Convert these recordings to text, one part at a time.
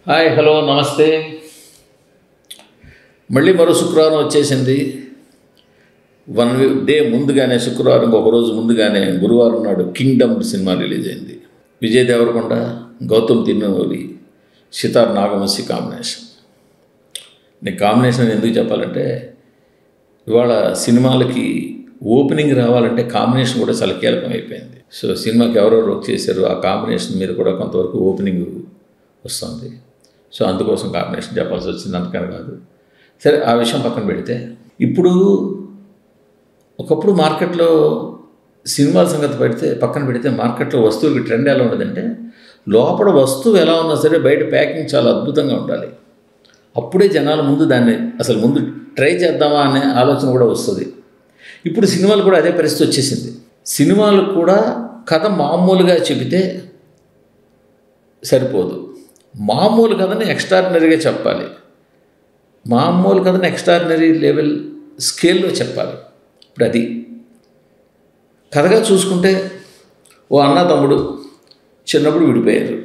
Hi, hello, నమస్తే. మళ్ళీ మరో శుక్రవారం వచ్చేసింది. డే ముందుగానే, శుక్రవారం ఒక రోజు ముందుగానే గురువారం నాడు కింగ్డమ్ సినిమా రిలీజ్ అయింది. విజయ్ దేవరకొండ, గౌతమ్ తిన్నూరి, సితార్ నాగవంశీ కాంబినేషన్. నేను కాంబినేషన్ ఎందుకు చెప్పాలంటే, ఇవాళ సినిమాలకి ఓపెనింగ్ రావాలంటే కాంబినేషన్ కూడా చాలా కీలకం అయిపోయింది. సో సినిమాకి ఎవరెవరు వర్క్ చేశారు, ఆ కాంబినేషన్ మీద కూడా కొంతవరకు ఓపెనింగ్ వస్తుంది. సో అందుకోసం కాంబినేషన్ చెప్పాల్సి వచ్చింది, అందుకని కాదు. సరే, ఆ విషయం పక్కన పెడితే, ఇప్పుడు ఒకప్పుడు మార్కెట్లో సినిమాల సంగతి పక్కన పెడితే మార్కెట్లో వస్తువులకి ట్రెండ్ ఎలా ఉండదంటే, లోపల వస్తువు ఎలా ఉన్నా సరే బయట ప్యాకింగ్ చాలా అద్భుతంగా ఉండాలి. అప్పుడే జనాలు ముందు ట్రై చేద్దామా అనే ఆలోచన కూడా వస్తుంది. ఇప్పుడు సినిమాలు కూడా అదే పరిస్థితి వచ్చేసింది. సినిమాలు కూడా కథ మామూలుగా చెబితే సరిపోదు, మామూలు కథని ఎక్స్ట్రాడినరీగా చెప్పాలి. మామూలు కథని ఎక్స్ట్రాడినరీ లెవెల్ స్కేల్లో చెప్పాలి. ఇప్పుడు అది కథగా చూసుకుంటే, ఓ అన్న తమ్ముడు చిన్నప్పుడు విడిపోయారు.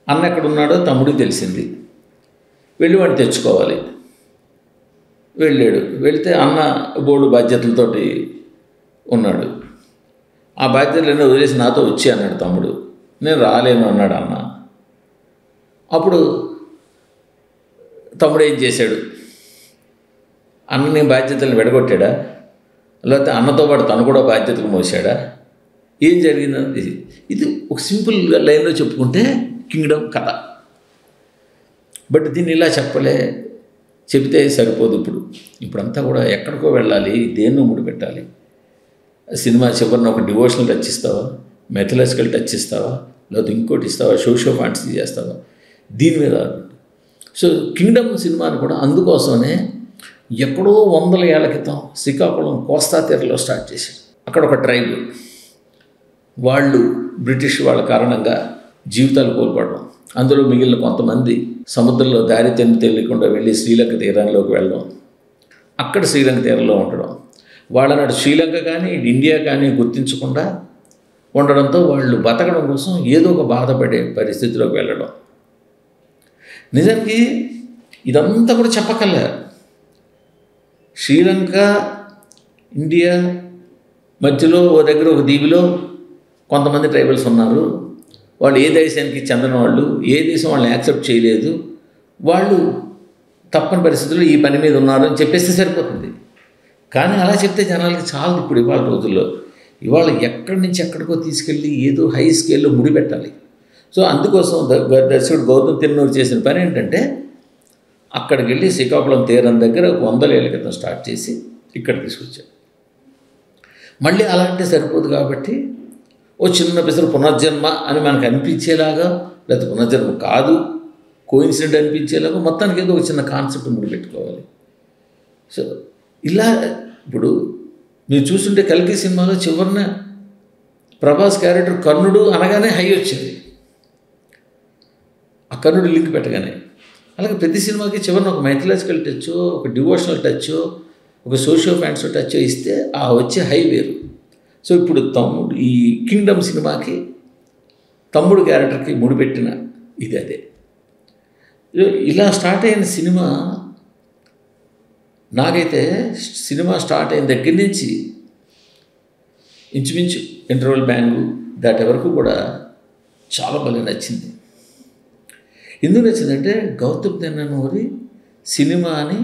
అన్న ఎక్కడున్నాడో తమ్ముడికి తెలిసింది, వెళ్ళి వాడిని తెచ్చుకోవాలి. వెళ్తే అన్న బోర్డు బాధ్యతలతోటి ఉన్నాడు. ఆ బాధ్యతలన్నీ వదిలేసి నాతో వచ్చి అన్నాడు తమ్ముడు. నేను రాలేను అన్నాడు అన్న. అప్పుడు తమ్ముడు ఏం చేశాడు? అన్నని బాధ్యతలను విడగొట్టాడా, లేకపోతే అన్నతో పాటు తను కూడా బాధ్యతలు మోసాడా? ఏం జరిగింది? ఇది ఒక సింపుల్ లైన్లో చెప్పుకుంటే కింగ్డమ్ కథ. బట్ దీన్ని ఇలా చెబితే సరిపోదు. ఇప్పుడంతా కూడా ఎక్కడికో వెళ్ళాలి, దేన్నో ముడిపెట్టాలి. సినిమా చివరిన ఒక డివోషనల్ టచ్ ఇస్తావా, మెథలాజికల్ టచ్ ఇస్తావా, లేకపోతే ఇంకోటి ఇస్తావా, షో ఫ్యాంటసీ చేస్తావా, దీని మీద. సో కింగ్డమ్ సినిమాని కూడా అందుకోసమే ఎక్కడో 100 ఏళ్ల క్రితం శ్రీకాకుళం కోస్తా తీరంలో స్టార్ట్ చేశారు. అక్కడ ఒక ట్రైబ్ వాళ్ళు బ్రిటిష్ వాళ్ళ కారణంగా జీవితాలు కోల్పోవడం, అందులో మిగిలిన కొంతమంది సముద్రంలో దారి తెలియకుండా వెళ్ళి శ్రీలంక తీరంలోకి వెళ్ళడం, అక్కడ శ్రీలంక తీరంలో ఉండడం, వాళ్ళనాడు శ్రీలంక కానీ ఇండియా కానీ గుర్తించకుండా ఉండడంతో వాళ్ళు బతకడం కోసం ఏదో ఒక బాధపడే పరిస్థితిలోకి వెళ్ళడం. నిజానికి ఇదంతా కూడా చెప్పకల్లా. శ్రీలంక ఇండియా మధ్యలో ఓ దగ్గర ఒక దీవిలో కొంతమంది ట్రైబల్స్ ఉన్నారు. వాళ్ళు ఏ దేశానికి చెందిన వాళ్ళు, ఏ దేశం వాళ్ళని యాక్సెప్ట్ చేయలేదు, వాళ్ళు తప్పని పరిస్థితుల్లో ఈ పని మీద ఉన్నారు అని చెప్పేస్తే సరిపోతుంది. కానీ అలా చెప్తే జనాలకి చాలు. ఇప్పుడు ఇవాళ రోజుల్లో ఎక్కడి నుంచి ఎక్కడికో తీసుకెళ్ళి ఏదో హై స్కేల్లో ముడిపెట్టాలి. సో అందుకోసం దర్శకుడు గౌతమ్ తిన్నూరి చేసిన పని ఏంటంటే, అక్కడికి వెళ్ళి శ్రీకాకుళం తీరం దగ్గర 100 ఏళ్ల క్రితం స్టార్ట్ చేసి ఇక్కడ తీసుకొచ్చాడు. మళ్ళీ అలాంటి సరిపోదు కాబట్టి ఓ చిన్న పిసరు పునర్జన్మ అని మనకు అనిపించేలాగా, లేకపోతే పునర్జన్మ కాదు కోయిన్సిడెంట్ అనిపించేలాగా మొత్తానికి ఏదో ఒక చిన్న కాన్సెప్ట్ ముడిపెట్టుకోవాలి. సో ఇలా ఇప్పుడు మీరు చూస్తుంటే కల్కి సినిమాలో చివరిన ప్రభాస్ క్యారెక్టర్ కర్ణుడు అనగానే హై వచ్చింది, ఆ కర్ణుడు లింక్ పెట్టగానే. అలాగే ప్రతి సినిమాకి చివరిన ఒక మైథలాజికల్ టచ్, ఒక డివోషనల్ టచ్, ఒక సోషియో ఫ్యాంటసీ టచ్ ఇస్తే ఆ వచ్చే హై వేరు. సో ఇప్పుడు ఈ కింగ్డమ్ సినిమాకి తమ్ముడు క్యారెక్టర్కి ముడిపెట్టిన ఇది అదే. ఇలా స్టార్ట్ అయిన సినిమా నాకైతే సినిమా స్టార్ట్ అయిన దగ్గర నుంచి ఇంచుమించు ఇంటర్వెల్ బ్యాంగు దాటి వరకు కూడా చాలా బాగా నచ్చింది. ఎందుకు నచ్చిందంటే, గౌతమ్ తిన్నూరి సినిమాని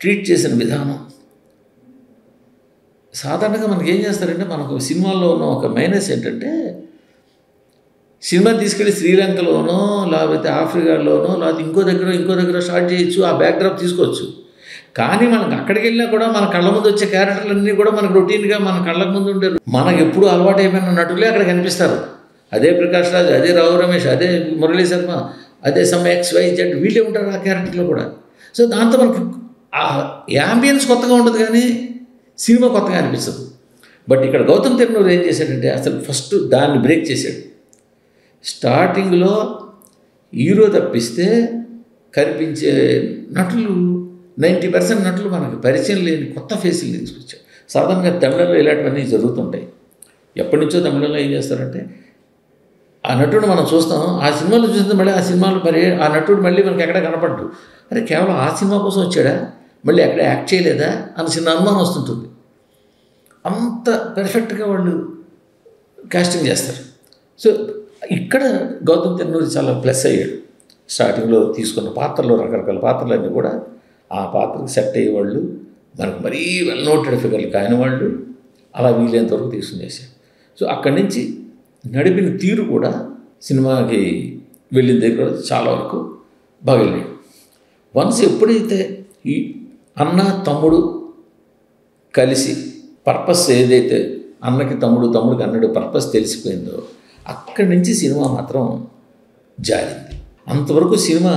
ట్రీట్ చేసిన విధానం. సాధారణంగా మనకి ఏం చేస్తారంటే, మనకు సినిమాల్లో ఉన్న ఒక మైనస్ ఏంటంటే, సినిమా తీసుకెళ్ళి శ్రీలంకలోనో లేకపోతే ఆఫ్రికాలోనో లేకపోతే ఇంకో దగ్గర స్టార్ట్ చేయొచ్చు, ఆ బ్యాక్డ్రాప్ తీసుకోవచ్చు. కానీ మనకు అక్కడికి వెళ్ళినా కూడా మన కళ్ళ ముందు వచ్చే క్యారెక్టర్లన్నీ కూడా మనకు రొటీన్గా మన కళ్ళకు ముందు ఉంటారు. మనకు ఎప్పుడు అలవాటు అయిపోయిన నటులే అక్కడ కనిపిస్తారు. అదే ప్రకాష్ రాజ్, అదే రావు రమేష్, అదే మురళీ శర్మ, అదే XYZ వీళ్ళే ఉంటారు ఆ క్యారెక్టర్లో కూడా. సో దాంతో మనకు ఆ యాంబియన్స్ కొత్తగా ఉండదు, కానీ సినిమా కొత్తగా అనిపిస్తుంది. బట్ ఇక్కడ గౌతమ్ తిన్నూరి ఏం చేశాడంటే, అసలు ఫస్ట్ దాన్ని బ్రేక్ చేశాడు. స్టార్టింగ్లో హీరో తప్పిస్తే కనిపించే నటులు 90% నటులు మనకు పరిచయం లేని కొత్త ఫేసులు తీసుకొచ్చారు. సాధారణంగా తమిళంలో ఇలాంటివన్నీ జరుగుతుంటాయి. ఎప్పటి నుంచో తమిళంలో ఏం చేస్తారంటే, ఆ నటుడు మనం చూస్తాం, ఆ సినిమాలో చూస్తే మళ్ళీ ఆ సినిమాలో మరి ఆ నటుడు మళ్ళీ మనకి ఎక్కడ కనపడ్డు. అరే కేవలం ఆ సినిమా కోసం వచ్చాడా, మళ్ళీ ఎక్కడ యాక్ట్ చేయలేదా అని చిన్న అనుమానం వస్తుంటుంది. అంత పెర్ఫెక్ట్గా వాళ్ళు కాస్టింగ్ చేస్తారు. సో ఇక్కడ గౌతమ్ తిన్నూరి చాలా ప్లస్ అయ్యాడు. స్టార్టింగ్లో తీసుకున్న పాత్రలో రకరకాల పాత్రలన్నీ కూడా ఆ పాత్రకు సెట్ అయ్యేవాళ్ళు, మనకు మరీ వెల్ నోటెడ్ ఫిగర్లు కాని వాళ్ళు అలా వీలైనంతవరకు తీసుకుని చేశాడు. సో అక్కడి నుంచి నడిపిన తీరు కూడా సినిమాకి వెళ్ళిన దగ్గర చాలా వరకు బాగా వెళ్ళాడు. వన్స్ ఎప్పుడైతే ఈ అన్న తమ్ముడు కలిసి పర్పస్ ఏదైతే అన్నకి తమ్ముడికి అన్నడు పర్పస్ తెలిసిపోయిందో అక్కడి నుంచి సినిమా మాత్రం జారింది. అంతవరకు సినిమా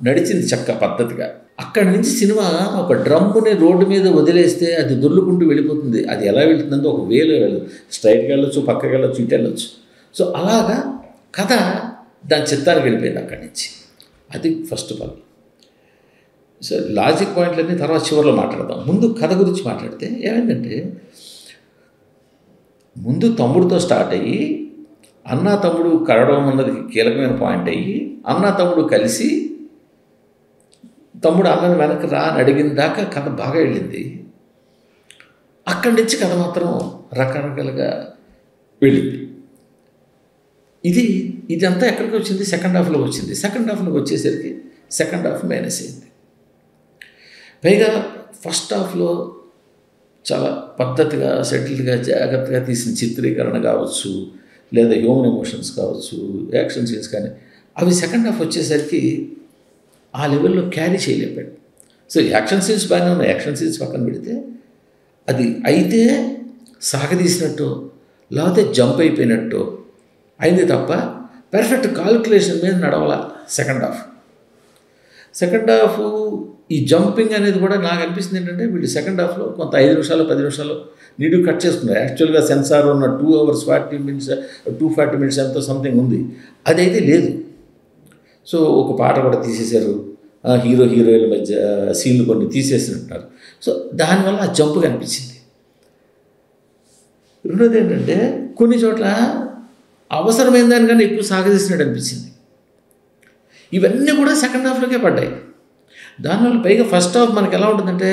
నడిచింది చక్క పద్ధతిగా. అక్కడి నుంచి సినిమా ఒక డ్రమ్ముని రోడ్డు మీద వదిలేస్తే అది దొర్లుకుంటూ వెళ్ళిపోతుంది. అది ఎలా వెళ్తుందంటే ఒక వేలో వెళ్ళదు, స్ట్రైట్కి వెళ్ళొచ్చు, పక్కకి వెళ్ళొచ్చు, ఇటు వెళ్ళొచ్చు. సో అలాగా కథ దాని చిత్తానికి వెళ్ళిపోయింది అక్కడి నుంచి. అది first of all. So logic పాయింట్లన్నీ తర్వాత చివరిలో మాట్లాడదాం. ముందు కథ గురించి మాట్లాడితే ఏమైందంటే, ముందు తమ్ముడితో స్టార్ట్ అయ్యి అన్న తమ్ముడు కలవడం అన్నది కీలకమైన పాయింట్ అయ్యి అన్న తమ్ముడు కలిసి తమ్ముడు అన్నని వెనక్కి రా అని అడిగిన దాకా కథ బాగా వెళ్ళింది. అక్కడి నుంచి కథ మాత్రం రకరకాలుగా వెళ్ళింది. ఇదంతా ఎక్కడికి వచ్చింది, సెకండ్ హాఫ్లో వచ్చింది. సెకండ్ హాఫ్లోకి వచ్చేసరికి సెకండ్ హాఫ్ మైనస్ అయింది. పైగా ఫస్ట్ హాఫ్లో చాలా పద్ధతిగా సెటిల్డ్గా జాగ్రత్తగా తీసిన చిత్రీకరణ కావచ్చు, లేదా హ్యూమన్ ఎమోషన్స్ కావచ్చు, యాక్షన్ సీన్స్ కానీ అవి సెకండ్ హాఫ్ వచ్చేసరికి ఆ లెవెల్లో క్యారీ చేయలేపాడు. సో యాక్షన్ సీన్స్ బాగానే ఉన్నాయి, యాక్షన్ సీన్స్ పక్కన పెడితే అది అయితే సాగదీసినట్టు లేకపోతే జంప్ అయిపోయినట్టు అయింది తప్ప పర్ఫెక్ట్ కాల్కులేషన్ మీద నడవాల సెకండ్ హాఫ్. ఈ జంపింగ్ అనేది కూడా నాకు అనిపిస్తుంది ఏంటంటే వీళ్ళు సెకండ్ హాఫ్లో కొంత 5 నిమిషాలు 10 నిమిషాలు నీడు కట్ చేసుకున్నారు. యాక్చువల్గా సెన్సార్ ఉన్న 2 hours 40 minutes 240 minutes ఎంతో సంథింగ్ ఉంది, అదైతే లేదు. సో ఒక పాట కూడా తీసేశారు, హీరోయిన్ల మధ్య సీన్లు కొన్ని తీసేసినట్టున్నారు. సో దానివల్ల ఆ జంప్ కనిపించింది. రెండోది ఏంటంటే కొన్ని చోట్ల అవసరమైన దానికన్నా ఎక్కువ సాగదీసినట్టు అనిపించింది. ఇవన్నీ కూడా సెకండ్ హాఫ్లోకే పడ్డాయి. దానివల్ల పైగా ఫస్ట్ హాఫ్ మనకి ఎలా ఉంటుందంటే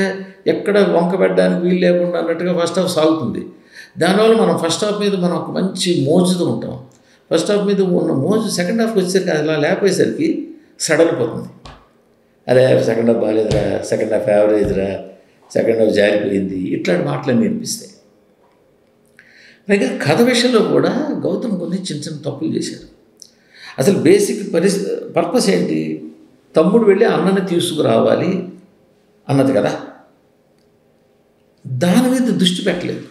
ఎక్కడ వంక పెట్టడానికి వీలు లేకుండా అన్నట్టుగా ఫస్ట్ హాఫ్ సాగుతుంది. దానివల్ల మనం ఫస్ట్ హాఫ్ మీద మనం ఒక మంచి మోజుతో ఉంటాం. ఫస్ట్ హాఫ్ మీద ఉన్న మోజు సెకండ్ హాఫ్కి వచ్చేసరికి అలా లేకపోయేసరికి సడలిపోతుంది. అరే సెకండ్ హాఫ్ బాగాలేదురా, సెకండ్ హాఫ్ యావరేజ్రా, సెకండ్ హాఫ్ జారిపోయింది, ఇట్లాంటి మాటలన్నీ వినిపిస్తాయి. పైగా కథ విషయంలో కూడా గౌతమ్ కొన్ని చిన్న తప్పులు చేశారు. అసలు బేసిక్ పర్పస్ ఏంటి, తమ్ముడు వెళ్ళి అన్నని తీసుకురావాలి అన్నది కదా, దాని మీద దృష్టి పెట్టలేదు.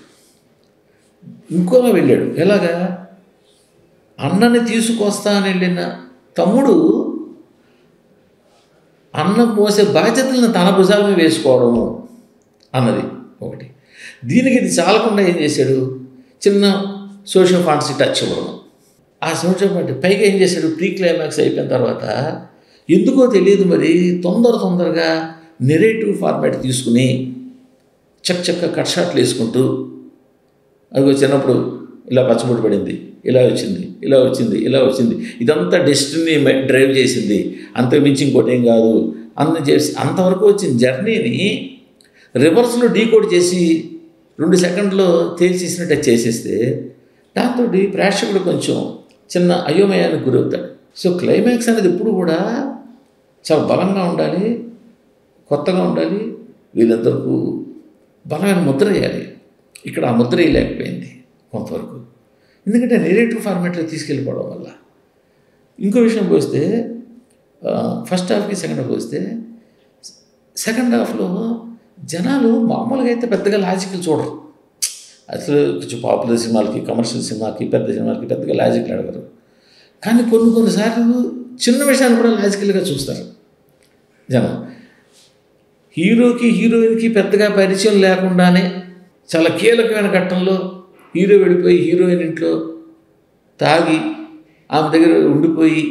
ఇంకోలా వెళ్ళాడు. ఎలాగా, అన్నని తీసుకొస్తానని వెళ్ళిన తమ్ముడు అన్నం మోసే బాధ్యతలను తన భుజాల మీద వేసుకోవడము అన్నది ఒకటి. దీనికి ఇది చాలకుండా ఏం చేశాడు, చిన్న సోషల్ ఫాంటసీ టచ్ ఇవ్వడం. ఆ సోషల్ ఫాంటసీ పైగా ఏం చేశాడు, ప్రీ క్లైమాక్స్ అయిపోయిన తర్వాత ఎందుకో తెలియదు మరి తొందరగా నెరేటివ్ ఫార్మాట్ తీసుకుని చక్క కట్ షాట్లు వేసుకుంటూ, అది చిన్నప్పుడు ఇలా పచ్చబొట్టు పడింది, ఇలా వచ్చింది, ఇదంతా డెస్టినీ డ్రైవ్ చేసింది, అంతకుమించి ఇంకోటి ఏం కాదు అన్న చేసి అంతవరకు వచ్చిన జర్నీని రివర్స్లో డీకోడ్ చేసి 2 సెకండ్లో తేల్చేసినట్టు చేసేస్తే దాంతో ప్రేక్షకుడు కొంచెం చిన్న అయోమయానికి గురవుతాడు. సో క్లైమాక్స్ అనేది ఎప్పుడు కూడా చాలా బలంగా ఉండాలి, కొత్తగా ఉండాలి, వీళ్ళందరికీ బలమైన ముద్ర వేయాలి. ఇక్కడ ఆ ముద్ర వేయలేకపోయింది కొంతవరకు, ఎందుకంటే నెరేటివ్ ఫార్మాట్లో తీసుకెళ్ళిపోవడం వల్ల. ఇంకో విషయం పోస్తే ఫస్ట్ హాఫ్కి సెకండ్ హాఫ్ వస్తే, సెకండ్ హాఫ్లో జనాలు మామూలుగా అయితే పెద్దగా లాజికల్ చూడరు. అసలు కొంచెం పాపులర్ సినిమాలకి, కమర్షియల్ సినిమాకి, పెద్ద సినిమాలకి పెద్దగా లాజికల్ అడగరు. కానీ కొన్నిసార్లు చిన్న విషయాన్ని కూడా లాజికల్గా చూస్తారు జనం. హీరోకి హీరోయిన్కి పెద్దగా పరిచయం లేకుండానే చాలా కీలకమైన ఘట్టంలో హీరో వెళ్ళిపోయి హీరోయిన్ ఇంట్లో తాగి ఆమె దగ్గర ఉండిపోయి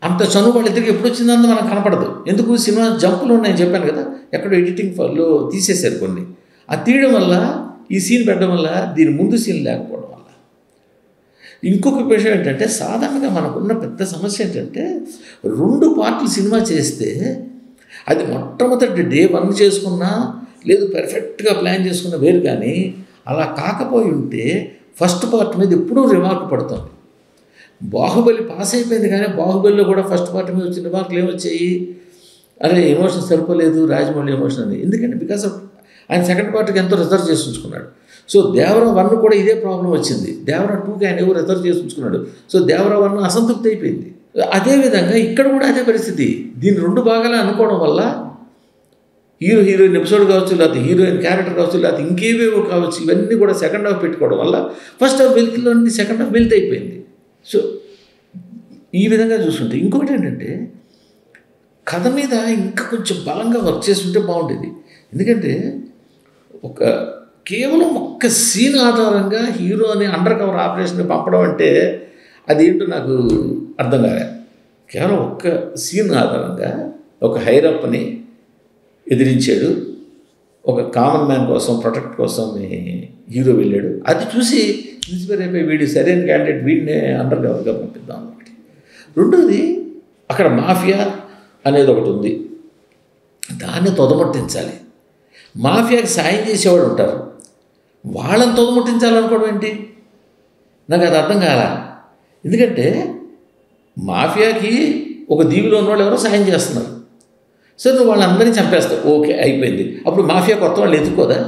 అంత చనువు వాళ్ళిద్దరికి ఎప్పుడు వచ్చిందని మనకు కనపడదు. ఎందుకు, సినిమా జంపులు ఉన్నాయని చెప్పాను కదా, ఎక్కడో ఎడిటింగ్ ఫాల్లో తీసేశారు కొన్ని. ఆ తీయడం వల్ల, ఈ సీన్ పెట్టడం వల్ల దీని ముందు సీన్ లేకపోవడం వల్ల ఇంకొక విషయం ఏంటంటే సాధారణంగా మనకున్న పెద్ద సమస్య ఏంటంటే 2 పార్ట్లు సినిమా చేస్తే అది మొట్టమొదటి డే 1 చేసుకున్నా లేదు పెర్ఫెక్ట్గా ప్లాన్ చేసుకున్న వేరు, కానీ అలా కాకపోయి ఉంటే ఫస్ట్ పార్ట్ మీద ఎప్పుడూ రిమార్క్ పడుతుంది. బాహుబలి పాస్ అయిపోయింది, కానీ బాహుబలిలో కూడా ఫస్ట్ పార్ట్ మీద వచ్చిన రిమార్కులు ఏమొచ్చాయి, అరే ఎమోషన్ సరిపోలేదు రాజమౌళి ఎమోషన్ అని. ఎందుకంటే బికాస్ ఆఫ్ ఆయన సెకండ్ పార్ట్కి ఎంతో రిజర్వ్ చేసి ఉంచుకున్నాడు. సో దేవరా 1 కూడా ఇదే ప్రాబ్లం వచ్చింది. దేవరా 2కి ఆయన ఎవరు రిజర్వ్ చేసి ఉంచుకున్నాడు. సో దేవరా 1 అసంతృప్తి అయిపోయింది. అదేవిధంగా ఇక్కడ కూడా అదే పరిస్థితి. దీన్ని 2 భాగాలు అనుకోవడం వల్ల హీరోయిన్ ఎపిసోడ్ కావచ్చు, లేకపోతే హీరోయిన్ క్యారెక్టర్ కావచ్చు, లేకపోతే ఇంకేవేవో కావచ్చు, ఇవన్నీ కూడా సెకండ్ హాఫ్ పెట్టుకోవడం వల్ల ఫస్ట్ హాఫ్ వెల్త్లో సెకండ్ హాఫ్ వెల్త్ అయిపోయింది. సో ఈ విధంగా చూస్తుంటే ఇంకొకటి ఏంటంటే కథ మీద ఇంకా కొంచెం బలంగా వర్క్ చేస్తుంటే బాగుండేది. ఎందుకంటే కేవలం ఒక్క సీన్ ఆధారంగా హీరోని అండర్ కవర్ ఆపరేషన్కి పంపడం అంటే అదేంటో నాకు అర్థం కాలే. కేవలం ఒక్క సీన్ ఆధారంగా ఒక హైరప్ని ఎదిరించాడు, ఒక కామన్ మ్యాన్ కోసం ప్రొటెక్ట్ కోసం హీరో వెళ్ళాడు. అది చూసి ఇన్స్పైర్ అయిపోయి వీడి సరైన క్యాండిడేట్ వీడినే అండర్ కవర్గా పంపిద్దాం ఒకటి. రెండోది అక్కడ మాఫియా అనేది ఒకటి ఉంది, దాన్ని తొదముట్టించాలి. మాఫియాకి సాయం చేసేవాడు ఉంటారు, వాళ్ళని తొదముట్టించాలనుకోవడం ఏంటి, నాకు అది అర్థం కాల. ఎందుకంటే మాఫియాకి ఒక దీవిలో ఉన్నవాళ్ళు ఎవరో సాయం చేస్తున్నారు, సరే నువ్వు వాళ్ళందరినీ చంపేస్తావు, ఓకే అయిపోయింది. అప్పుడు మాఫియా కొత్త వాళ్ళు ఎత్తుకోదా?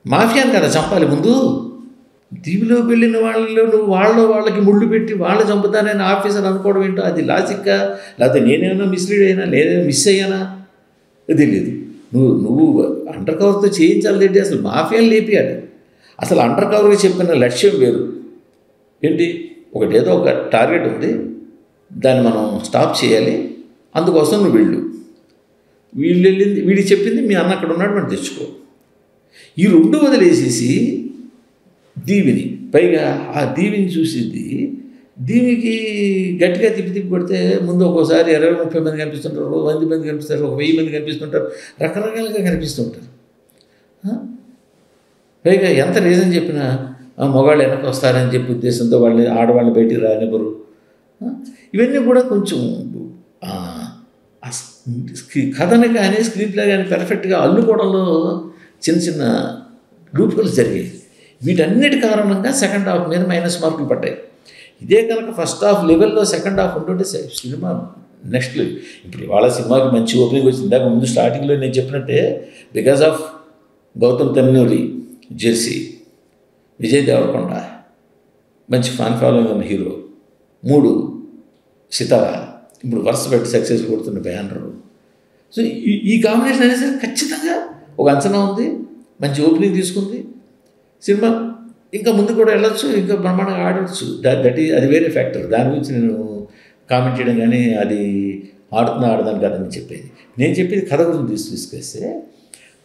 మాఫియాని కదా చంపాలి ముందు. దీవిలో వెళ్ళిన వాళ్ళలో నువ్వు వాళ్ళకి ముళ్ళు పెట్టి వాళ్ళు చంపుతానని ఆఫీసర్ అనుకోవడం ఏంటో అది లాజిక్గా, లేకపోతే నేనేమైనా మిస్లీడ్ అయినా లేదా మిస్ అయ్యానా తెలియదు. నువ్వు అండర్ కవర్తో చేయించాలి ఏంటి, అసలు మాఫియాని లేపియాలి. అసలు అండర్ కవర్గా చెప్పిన లక్ష్యం వేరు ఏంటి, ఒకటేదో ఒక టార్గెట్ ఉంది, దాన్ని మనం స్టాప్ చేయాలి, అందుకోసం నువ్వు వెళ్ళు. వీడికి చెప్పింది మీ అన్న అక్కడ ఉన్నాడు మనం తెచ్చుకో. ఈ 2 వదిలేసేసి దీవిని, పైగా ఆ దీవిని చూసింది, దీవికి గట్టిగా తిప్పి కొడితే ముందు ఒక్కోసారి 20-30 మంది కనిపిస్తుంటారు, 100 మంది కనిపిస్తారు, 1000 మంది కనిపిస్తుంటారు, రకరకాలుగా కనిపిస్తుంటారు. పైగా ఎంత రీజన్ చెప్పినా మగవాళ్ళు వెనక్కి వస్తారని చెప్పి ఉద్దేశంతో వాళ్ళని ఆడవాళ్ళని బయటికి రానివ్వరు. ఇవన్నీ కూడా కొంచెం కథని కానీ స్క్రీన్ ప్లే కానీ పెర్ఫెక్ట్గా అల్లుకోవడంలో చిన్న చిన్న లూప్హోల్స్ జరిగాయి. వీటన్నిటి కారణంగా సెకండ్ హాఫ్ మీద మైనస్ మార్కులు పడ్డాయి. ఇదే కనుక ఫస్ట్ హాఫ్ లెవెల్లో సెకండ్ హాఫ్ ఉంటుంటే సినిమా నెక్స్ట్ లెవెల్. ఇప్పుడు ఇవాళ సినిమాకి మంచి ఓపెనింగ్ వచ్చింది. దాకా ముందు స్టార్టింగ్లో నేను చెప్పినట్టే because of Gowtam Tinnanuri, Jersey, Vijay Deverakonda మంచి ఫ్యాన్ ఫాలోయింగ్ ఉన్న హీరో, 3 సితారా, ఇప్పుడు వరుస పెట్టి సక్సెస్ కొడుతున్న బ్యానరు. సో ఈ కాంబినేషన్ అనేది ఖచ్చితంగా ఒక అంచనా ఉంది, మంచి ఓపెనింగ్ తీసుకుంది. సినిమా ఇంకా ముందు కూడా వెళ్ళొచ్చు, ఇంకా బ్రహ్మాండంగా ఆడవచ్చు. అది వేరే ఫ్యాక్టర్. దాని గురించి నేను కామెంట్ చేయడం కానీ అది ఆడదాని కదని చెప్పేది. నేను చెప్పేది కథ గురించి తీసుకొస్తే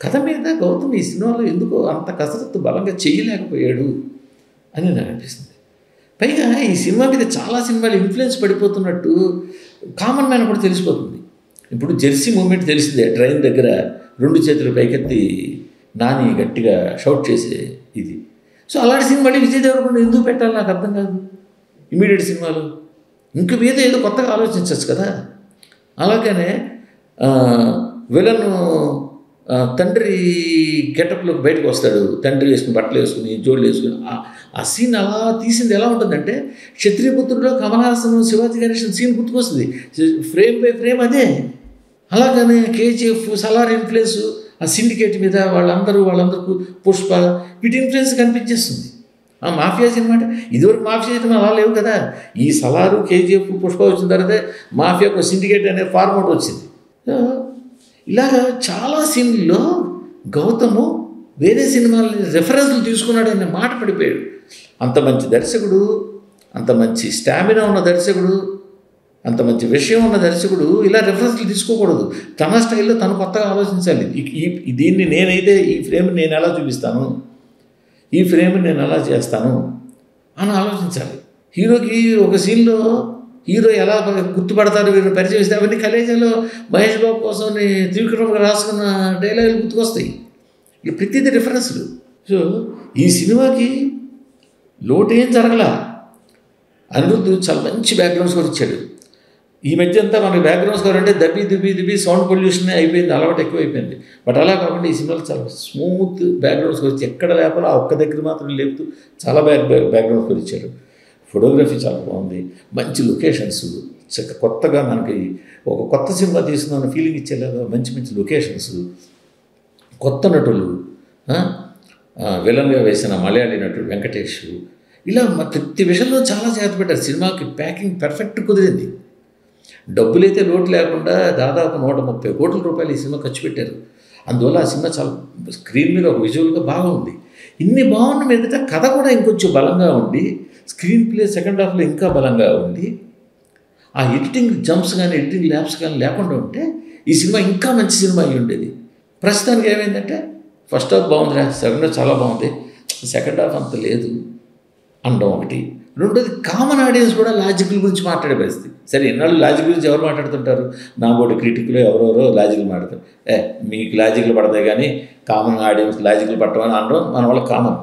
కథ మీద గౌతమ్ ఈ సినిమాలో ఎందుకో అంత కసరత్తు బలంగా చేయలేకపోయాడు అని నాకు అనిపిస్తుంది. పైగా ఈ సినిమా మీద చాలా సినిమాలు ఇన్ఫ్లుయెన్స్ పడిపోతున్నట్టు కామన్ మ్యాన్ కూడా తెలిసిపోతుంది. ఇప్పుడు జెర్సీ మూమెంట్ తెలిసిందే, ట్రైన్ దగ్గర 2 చేతులు పైకెత్తి నాని గట్టిగా షౌట్ చేసే ఇది. సో అలాంటి సినిమాలు విజయ్ దేవరకొండ ఎందుకు పెట్టాలి నాకు అర్థం కాదు. ఇమీడియట్ సినిమాలు ఇంక మీద ఏదో కొత్తగా ఆలోచించవచ్చు కదా. అలాగనే విలన్ తండ్రి గెటప్లోకి బయటకు వస్తాడు, తండ్రి వేసుకుని బట్టలు వేసుకుని జోళ్ళు వేసుకుని. ఆ సీన్ అలా తీసింది ఎలా ఉంటుందంటే క్షత్రియపుత్రుడిలో కమల్ హాసన్ శివాజీ గణేషన్ సీన్ గుర్తుకొస్తుంది, ఫ్రేమ్ బై ఫ్రేమ్ అదే. అలాగనే కేజీఎఫ్, సలార్ ఇన్ఫ్లుయెన్స్ ఆ సిండికేట్ మీద వాళ్ళందరూ పుష్ప వీటి ఇన్ఫ్లుయెన్స్ కనిపించేస్తుంది. ఆ మాఫియా సినిమా అంటే ఇదివరకు మాఫియా సినిమా అలా లేవు కదా. ఈ సలారు, కేజీఎఫ్, పుష్ప వచ్చిన తర్వాత మాఫియాకు సిండికేట్ అనే ఫార్మాట్ వచ్చింది. ఇలాగా చాలా సీన్లలో గౌతము వేరే సినిమాలని రెఫరెన్స్లు తీసుకున్నాడనే మాట పడిపోయాడు. అంత మంచి దర్శకుడు, అంత మంచి స్టామినా ఉన్న దర్శకుడు, అంత మంచి విషయం ఉన్న దర్శకుడు ఇలా రెఫరెన్స్లు తీసుకోకూడదు. తన స్టైల్లో తను కొత్తగా ఆలోచించాలి. దీన్ని నేనైతే ఈ ఫ్రేమ్ నేను ఎలా చూపిస్తాను, ఈ ఫ్రేమ్ నేను ఎలా చేస్తాను అని ఆలోచించాలి. హీరోకి ఒక సీన్లో హీరో ఎలా గుర్తుపడతారు వీరు పరిచయం ఇస్తే అవన్నీ కలేజాలో మహేష్ బాబు కోసం త్రివిక్రమ్గా రాసుకున్న డైలాగులు గుర్తుకొస్తాయి. ఇక ప్రతిదీ రిఫరెన్స్లు. సో ఈ సినిమాకి లోటు ఏం జరగల. అనిరుద్ధ్ చాలా మంచి బ్యాక్గ్రౌండ్ స్కోర్ ఇచ్చాడు. ఈ మధ్య అంతా మనకి బ్యాక్గ్రౌండ్ స్కోర్ అంటే దబ్బి సౌండ్ పొల్యూషన్ అయిపోయింది, అలవాటు ఎక్కువ అయిపోయింది. బట్ అలా కాకుండా ఈ సినిమాలో చాలా స్మూత్ బ్యాక్గ్రౌండ్ స్కోర్ ఇచ్చి ఎక్కడ లేపాలో ఆ ఒక్క దగ్గర మాత్రం లేపుతూ చాలా బ్యాక్గ్రౌండ్ స్కోర్ ఇచ్చాడు. ఫోటోగ్రఫీ చాలా బాగుంది, మంచి లొకేషన్స్, కొత్తగా మనకి ఒక కొత్త సినిమా తీస్తున్నాను ఫీలింగ్ ఇచ్చేలాగా మంచి మంచి లొకేషన్స్, కొత్త నటులు, విలన్గా వేసిన మలయాళీ నటుడు వెంకటేష్, ఇలా ప్రతి విషయంలో చాలా జాగ్రత్త పెట్టారు. సినిమాకి ప్యాకింగ్ పర్ఫెక్ట్ కుదిరింది. డబ్బులైతే లోటు లేకుండా దాదాపు 130 కోట్ల రూపాయలు ఈ సినిమా ఖర్చు పెట్టారు. అందువల్ల ఆ సినిమా చాలా స్క్రీన్ మీద ఒక విజువల్గా బాగా ఉంది. ఇన్ని బాగున్న మీదట కథ కూడా ఇంకొంచెం బలంగా ఉండి, స్క్రీన్ ప్లే సెకండ్ హాఫ్లో ఇంకా బలంగా ఉండి, ఆ ఎడిటింగ్ జంప్స్ కానీ ఎడిటింగ్ ల్యాబ్స్ కానీ లేకుండా ఉంటే ఈ సినిమా ఇంకా మంచి సినిమా అయ్యి ఉండేది. ప్రస్తుతానికి ఏమైందంటే ఫస్ట్ హాఫ్ బాగుందిరా, సెకండ్ హాఫ్ చాలా బాగుంది, సెకండ్ హాఫ్ అంత లేదు అనడం ఒకటి. రెండోది కామన్ ఆడియన్స్ కూడా లాజికల్ గురించి మాట్లాడే పరిస్థితి. సరే ఇన్నాళ్ళు లాజిక్ గురించి ఎవరు మాట్లాడుతుంటారు, నా బోటి క్రిటిక్లో ఎవరెవరో లాజికల్ మాట్లాడతారు. మీకు లాజికల్ పడతాయి కానీ కామన్ ఆడియన్స్ లాజికల్ పట్టమని అనడం మన వాళ్ళకి కామన్.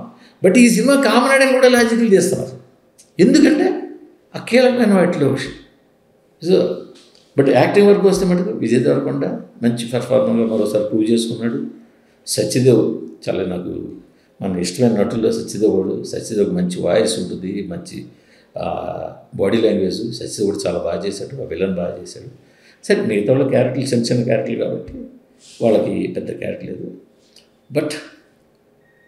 బట్ ఈ సినిమా కామన్ ఆడియన్స్ కూడా లాజికల్ చేస్తున్నారు. ఎందుకంటే ఆ కీలకమైన వాటిలో సో బట్ యాక్టింగ్ వరకు వస్తే మటుకు విజయ్ దేవరకొండ మంచి పెర్ఫార్మర్గా మరోసారి ప్రూవ్ చేసుకున్నాడు. సత్యదేవ్ చాలా నాకు మన ఇష్టమైన నటుల్లో సత్యదేవ్ మంచి వాయిస్ ఉంటుంది, మంచి బాడీ లాంగ్వేజ్. సత్యదేవ్ కూడా చాలా బాగా చేశాడు, ఆ విలన్ బాగా చేశాడు. సరే మిగతా వాళ్ళ క్యారెక్టర్లు చిన్న చిన్న క్యారెక్టర్లు కాబట్టి వాళ్ళకి పెద్ద క్యారెక్టర్ లేదు. బట్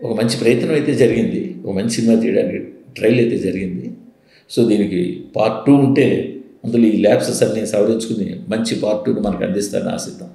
ఒక మంచి ప్రయత్నం అయితే జరిగింది, ఒక మంచి సినిమా తీయడానికి ట్రైల్ అయితే జరిగింది. సో దీనికి పార్ట్ 2 ఉంటే అందులో ఈ ల్యాబ్సెస్ అన్నీ సవరించుకుని మంచి పార్ట్ 2ని మనకు అందిస్తారని ఆశిద్దాం.